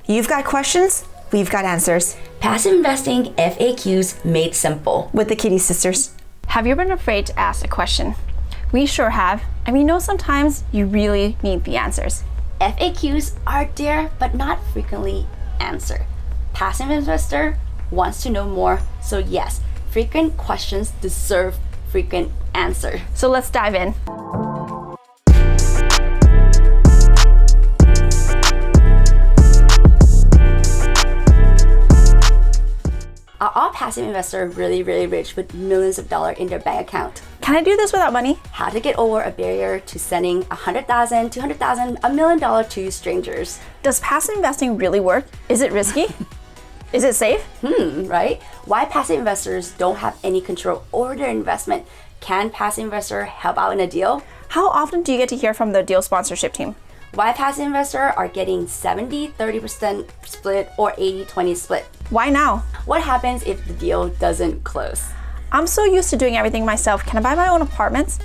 You've got questions, we've got answers. Passive investing FAQs made simple. With the Kitti sisters. Have you been afraid to ask a question? We sure have, and we know sometimes you really need the answers. FAQs are there, but not frequently answered. Passive investor wants to know more, so yes, frequent questions deserve frequent answer. So let's dive in. Are all passive investors really rich with millions of dollars in their bank account? Can I do this without money? How to get over a barrier to sending $100,000, $200,000, $1 million to strangers? Does passive investing really work? Is it risky? Is it safe? Right? Why passive investors don't have any control over their investment? Can passive investor help out in a deal? How often do you get to hear from the deal sponsorship team? Why passive investors are getting 70-30% split or 80-20 split? Why now? What happens if the deal doesn't close? I'm so used to doing everything myself. Can I buy my own apartments?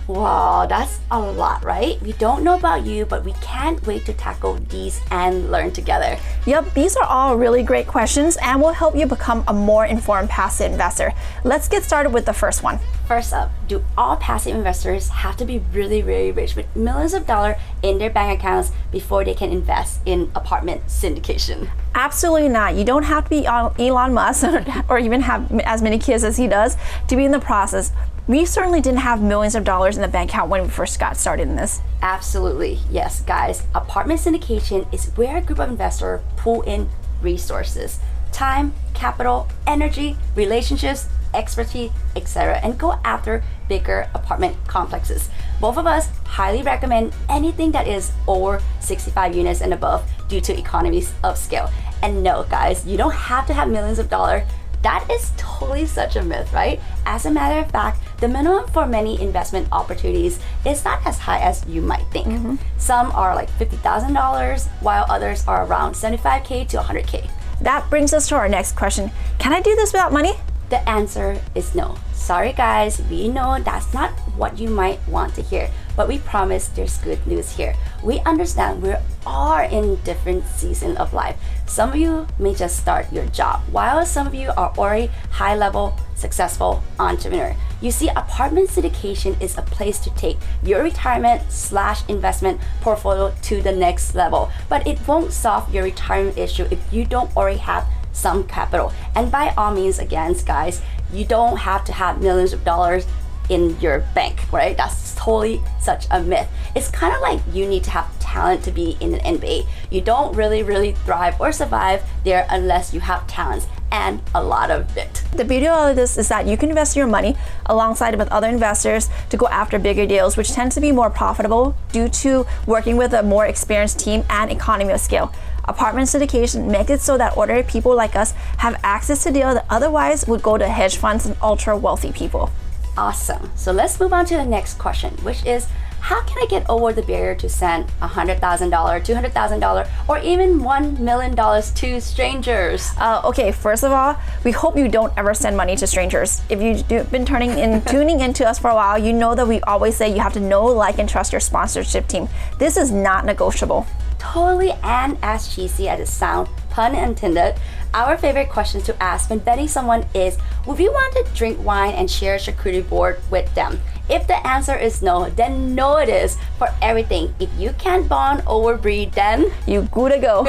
Wow, that's a lot, right? We don't know about you, but we can't wait to tackle these and learn together. Yep, these are all really great questions and will help you become a more informed passive investor. Let's get started with the first one. First up, do all passive investors have to be really rich with millions of dollars in their bank accounts before they can invest in apartment syndication? Absolutely not. You don't have to be Elon Musk or even have as many kids as he does to be in the process. We certainly didn't have millions of dollars in the bank account when we first got started in this. Absolutely. Yes, guys. Apartment syndication is where a group of investors pull in resources, time, capital, energy, relationships, expertise, etc., and go after bigger apartment complexes. Both of us highly recommend anything that is over 65 units and above due to economies of scale. And no, guys, you don't have to have millions of dollars. That is totally such a myth, right? As a matter of fact, the minimum for many investment opportunities is not as high as you might think. Some are like $50,000, while others are around $75K to $100K. That brings us to our next question. Can I do this without money? The answer is no. Sorry guys, we know that's not what you might want to hear, but we promise there's good news here. We understand we are in different seasons of life. Some of you may just start your job, while some of you are already high-level, successful entrepreneur. You see, apartment syndication is a place to take your retirement/investment portfolio to the next level, but it won't solve your retirement issue if you don't already have some capital. And by all means, again, guys, you don't have to have millions of dollars in your bank, right? That's totally such a myth. It's kind of like you need to have talent to be in an NBA. You don't really thrive or survive there unless you have talents and a lot of it. The beauty of this is that you can invest your money alongside with other investors to go after bigger deals, which tend to be more profitable due to working with a more experienced team and economy of scale. Apartment syndication makes it so that ordinary people like us have access to deals that otherwise would go to hedge funds and ultra wealthy people. Awesome. So let's move on to the next question, which is, how can I get over the barrier to send $100,000, $200,000, or even $1 million to strangers? Okay, first of all, we hope you don't ever send money to strangers. If you've been tuning into us for a while, you know that we always say you have to know, like, and trust your sponsorship team. This is not negotiable. Totally, and as cheesy as it sounds, pun intended, our favorite question to ask when betting someone is, would you want to drink wine and share a charcuterie board with them? If the answer is no, then no it is for everything. If you can't bond over breed, then you good to go.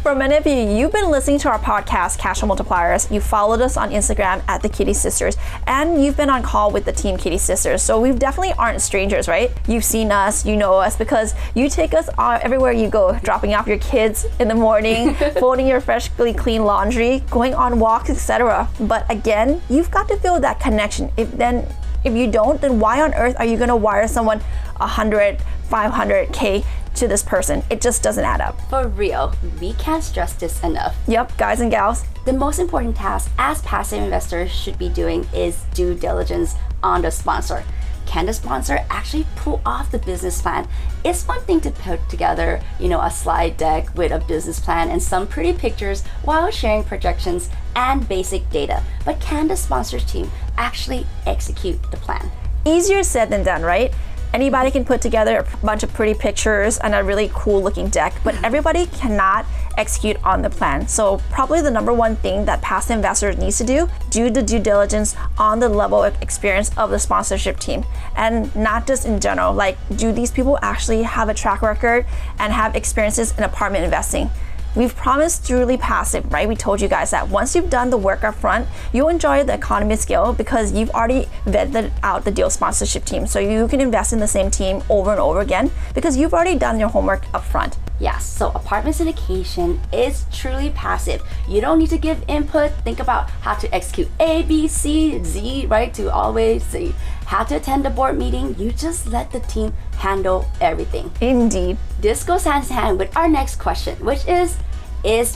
For many of you, you've been listening to our podcast, Cash Flow Multipliers. You followed us on Instagram at the Kitti Sisters, and you've been on call with the team Kitti Sisters. So we definitely aren't strangers, right? You've seen us, you know us, because you take us everywhere you go, dropping off your kids in the morning, folding your freshly clean laundry, going on walks, etc. But again, you've got to feel that connection. If you don't, then why on earth are you going to wire someone 100, 500K to this person? It just doesn't add up. For real, we can't stress this enough. Yep, guys and gals. The most important task as passive investors should be doing is due diligence on the sponsor. Can the sponsor actually pull off the business plan? It's one thing to put together, a slide deck with a business plan and some pretty pictures while sharing projections and basic data. But can the sponsor's team actually execute the plan? Easier said than done, right? Anybody can put together a bunch of pretty pictures and a really cool looking deck, but everybody cannot execute on the plan. So probably the number one thing that passive investors needs to do the due diligence on the level of experience of the sponsorship team, and not just in general, like do these people actually have a track record and have experiences in apartment investing. We've promised truly passive, right? We told you guys that once you've done the work up front, you'll enjoy the economy of scale because you've already vetted out the deal sponsorship team. So you can invest in the same team over and over again because you've already done your homework up front. Yes, so apartment syndication is truly passive. You don't need to give input, think about how to execute A, B, C, Z, right? To always Z. How to attend the board meeting. You just let the team handle everything. Indeed. This goes hand in hand with our next question, which is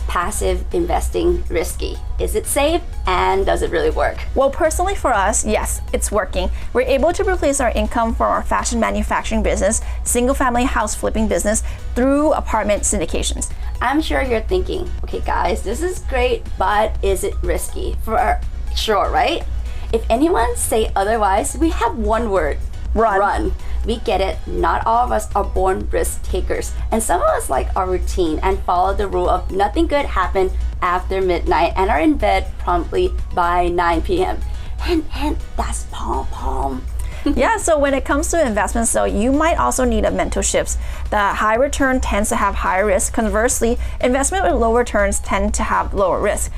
passive investing risky? Is it safe, and does it really work? Well, personally for us, yes, it's working. We're able to replace our income from our fashion manufacturing business, single family house flipping business through apartment syndications. I'm sure you're thinking, okay guys, this is great, but is it risky? For sure, right? If anyone say otherwise, we have one word. Run. We get it. Not all of us are born risk takers, and some of us like our routine and follow the rule of nothing good happen after midnight and are in bed promptly by 9 p.m. And that's palm. Yeah, so when it comes to investments, though, you might also need a mental shift. The high return tends to have higher risk. Conversely, investment with low returns tend to have lower risk.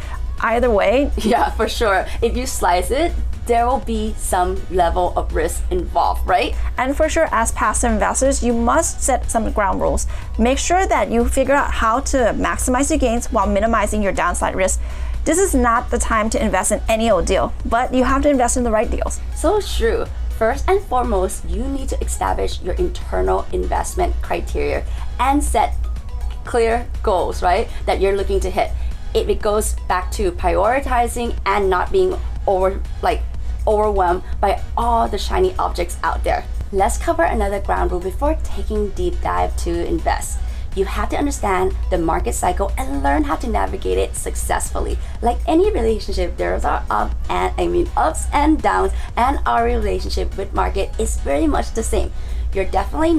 Either way, yeah, for sure. If you slice it, there will be some level of risk involved, right? And for sure, as passive investors, you must set some ground rules. Make sure that you figure out how to maximize your gains while minimizing your downside risk. This is not the time to invest in any old deal, but you have to invest in the right deals. So true. First and foremost, you need to establish your internal investment criteria and set clear goals, right? That you're looking to hit. It goes back to prioritizing and not being overwhelmed by all the shiny objects out there. Let's cover another ground rule before taking deep dive to invest. You have to understand the market cycle and learn how to navigate it successfully. Like any relationship, there's ups and downs, and our relationship with market is very much the same. We're definitely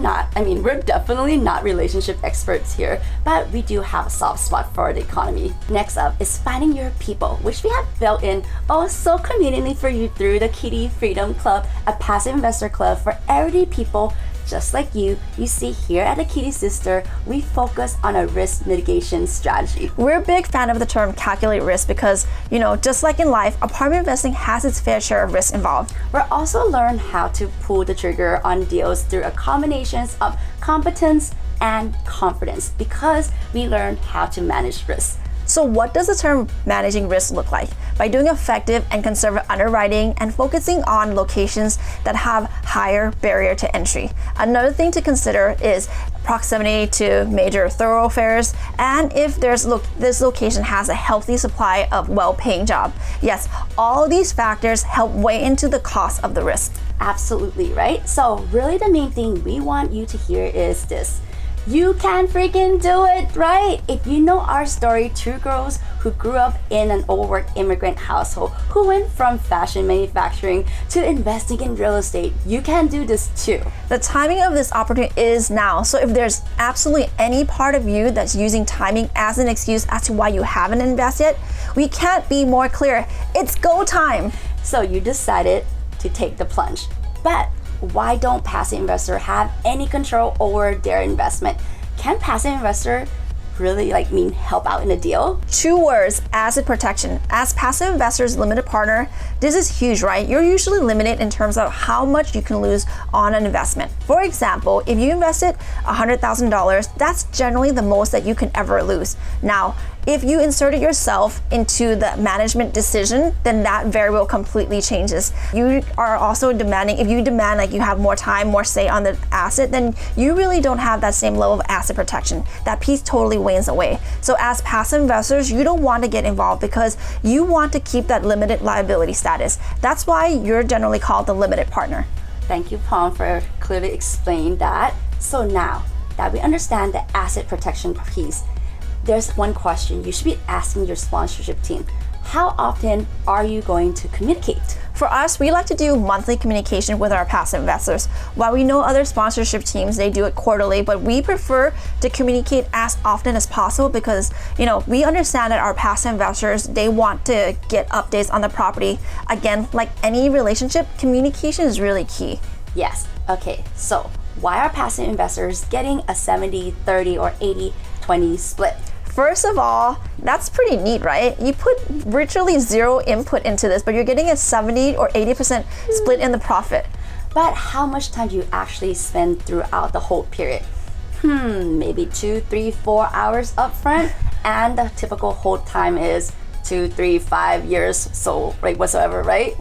not relationship experts here, but we do have a soft spot for the economy. Next up is finding your people, which we have built in so conveniently for you through the Kitti Freedom Club, a passive investor club for everyday people just like you. You see here at the Kitti Sister, we focus on a risk mitigation strategy. We're a big fan of the term calculate risk because, just like in life, apartment investing has its fair share of risk involved. We're also learn how to pull the trigger on deals through a combination of competence and confidence because we learn how to manage risk. So what does the term managing risk look like? By doing effective and conservative underwriting and focusing on locations that have higher barrier to entry. Another thing to consider is proximity to major thoroughfares, and if this location has a healthy supply of well-paying job. Yes, all these factors help weigh into the cost of the risk. Absolutely, right? So really the main thing we want you to hear is this. You can freaking do it, right? If you know our story, two girls who grew up in an overworked immigrant household who went from fashion manufacturing to investing in real estate, you can do this too. The timing of this opportunity is now. So if there's absolutely any part of you that's using timing as an excuse as to why you haven't invested yet, we can't be more clear. It's go time. So you decided to take the plunge. But why don't passive investors have any control over their investment? Can passive investor really help out in a deal? 2 words: asset protection. As passive investors limited partner, this is huge, right? You're usually limited in terms of how much you can lose on an investment. For example, if you invested $100,000, that's generally the most that you can ever lose. Now, if you inserted yourself into the management decision, then that variable completely changes. You are also demanding, if you demand you have more time, more say on the asset, then you really don't have that same level of asset protection. That piece totally wanes away. So as passive investors, you don't want to get involved because you want to keep that limited liability status. That's why you're generally called the limited partner. Thank you, Palm, for clearly explaining that. So now that we understand the asset protection piece, there's one question you should be asking your sponsorship team. how often are you going to communicate? For us, we like to do monthly communication with our passive investors. While we know other sponsorship teams, they do it quarterly, but we prefer to communicate as often as possible because, we understand that our passive investors, they want to get updates on the property. Again, like any relationship, communication is really key. Yes. Okay, so why are passive investors getting a 70-30 or 80-20 split? First of all, that's pretty neat, right? You put virtually zero input into this, but you're getting a 70 or 80% split in the profit. But how much time do you actually spend throughout the whole period? Maybe 2, 3, 4 hours upfront, and the typical hold time is 2, 3, 5 years, so right whatsoever, right?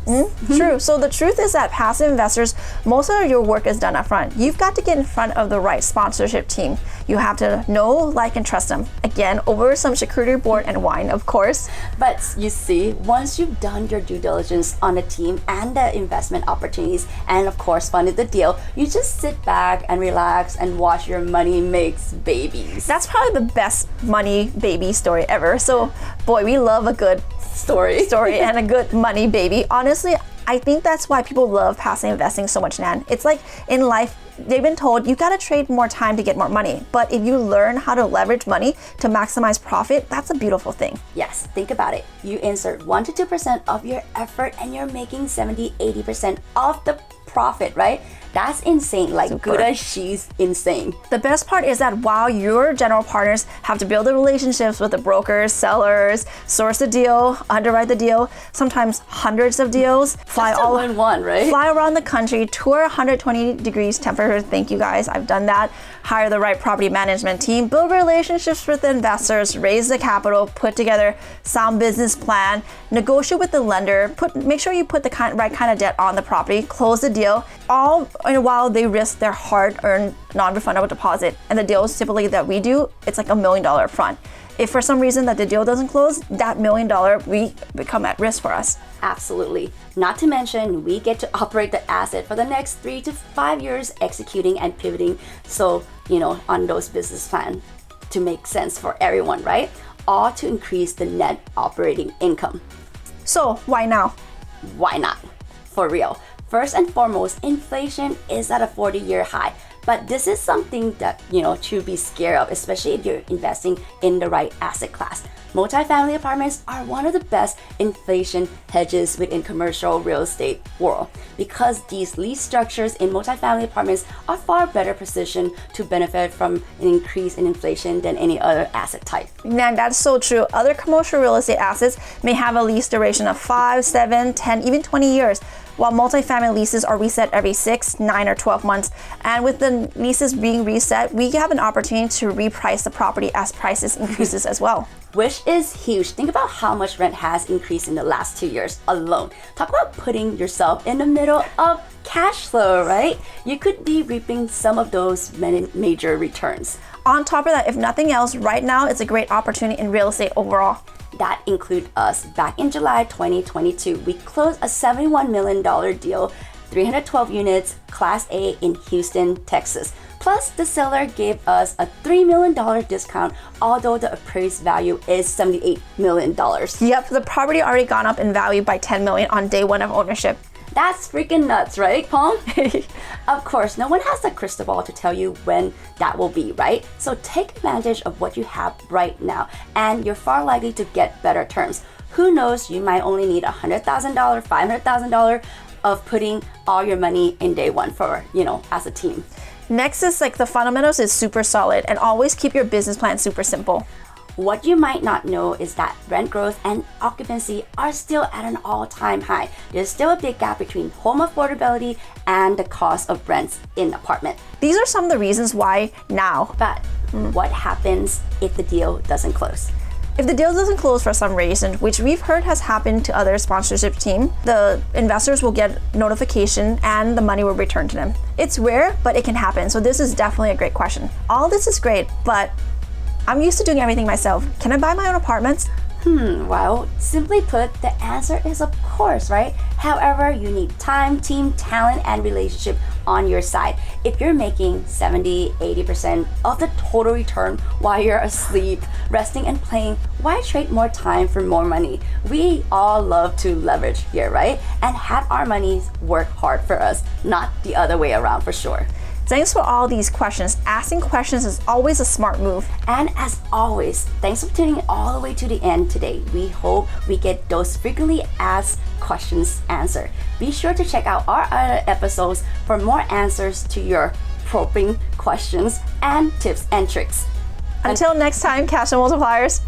True. So the truth is that passive investors, most of your work is done up front. You've got to get in front of the right sponsorship team. You have to know, like, and trust them. Again, over some charcuterie board and wine, of course. But you see, once you've done your due diligence on the team and the investment opportunities, and of course funded the deal, you just sit back and relax and watch your money makes babies. That's probably the best money baby story ever. So, boy, we love a good story and a good money baby. Honestly, I think that's why people love passive investing so much, Nan. It's like in life, they've been told you gotta trade more time to get more money. But if you learn how to leverage money to maximize profit, that's a beautiful thing. Yes, think about it. You insert 1 to 2% of your effort and you're making 70-80% of the profit, right? That's insane. Like, Super. Gouda, she's insane. The best part is that while your general partners have to build the relationships with the brokers, sellers, source the deal, underwrite the deal, sometimes hundreds of deals, fly Just to win one, right? Fly around the country, tour 120 degrees temperature. Thank you guys, I've done that. Hire the right property management team, build relationships with the investors, raise the capital, put together sound business plan, negotiate with the lender, make sure you put the right kind of debt on the property, close the deal, all while they risk their hard-earned non-refundable deposit. And the deals typically that we do, it's like $1 million up front. If for some reason that the deal doesn't close, that $1 million we become at risk for us. Absolutely. Not to mention, we get to operate the asset for the next 3 to 5 years, executing and pivoting. So, on those business plans to make sense for everyone, right? All to increase the net operating income. So why now? Why not? For real. First and foremost, inflation is at a 40-year high. But this is something that, to be scared of, especially if you're investing in the right asset class. Multifamily apartments are one of the best inflation hedges within commercial real estate world because these lease structures in multifamily apartments are far better positioned to benefit from an increase in inflation than any other asset type. Man, that's so true. Other commercial real estate assets may have a lease duration of 5, 7, 10, even 20 years. While multifamily leases are reset every 6, 9, or 12 months. And with the leases being reset, we have an opportunity to reprice the property as prices increases as well. Which is huge. Think about how much rent has increased in the last 2 years alone. Talk about putting yourself in the middle of cash flow, right? You could be reaping some of those major returns. On top of that, if nothing else, right now it's a great opportunity in real estate overall. That include us. Back in July 2022, we closed a $71 million deal, 312 units, Class A in Houston, Texas. Plus, the seller gave us a $3 million discount, although the appraised value is $78 million. Yep, the property already gone up in value by $10 million on day one of ownership. That's freaking nuts, right, Pom? Of course, no one has a crystal ball to tell you when that will be, right? So take advantage of what you have right now, and you're far likely to get better terms. Who knows, you might only need $100,000, $500,000 of putting all your money in day one for, as a team. Next is the fundamentals is super solid, and always keep your business plan super simple. What you might not know is that rent growth and occupancy are still at an all-time high. There's still a big gap between home affordability and the cost of rents in apartment. These are some of the reasons why now. But what happens if the deal doesn't close? If the deal doesn't close for some reason, which we've heard has happened to other sponsorship team, the investors will get notification and the money will return to them. It's rare, but it can happen. So this is definitely a great question. All this is great, but I'm used to doing everything myself. Can I buy my own apartments? Well, simply put, the answer is of course, right? However, you need time, team, talent, and relationship on your side. If you're making 70, 80% of the total return while you're asleep, resting and playing, why trade more time for more money? We all love to leverage here, right? And have our money work hard for us, not the other way around for sure. Thanks for all these questions. Asking questions is always a smart move. And as always, thanks for tuning all the way to the end today. We hope we get those frequently asked questions answered. Be sure to check out our other episodes for more answers to your probing questions and tips and tricks. Until next time, Cash Multipliers.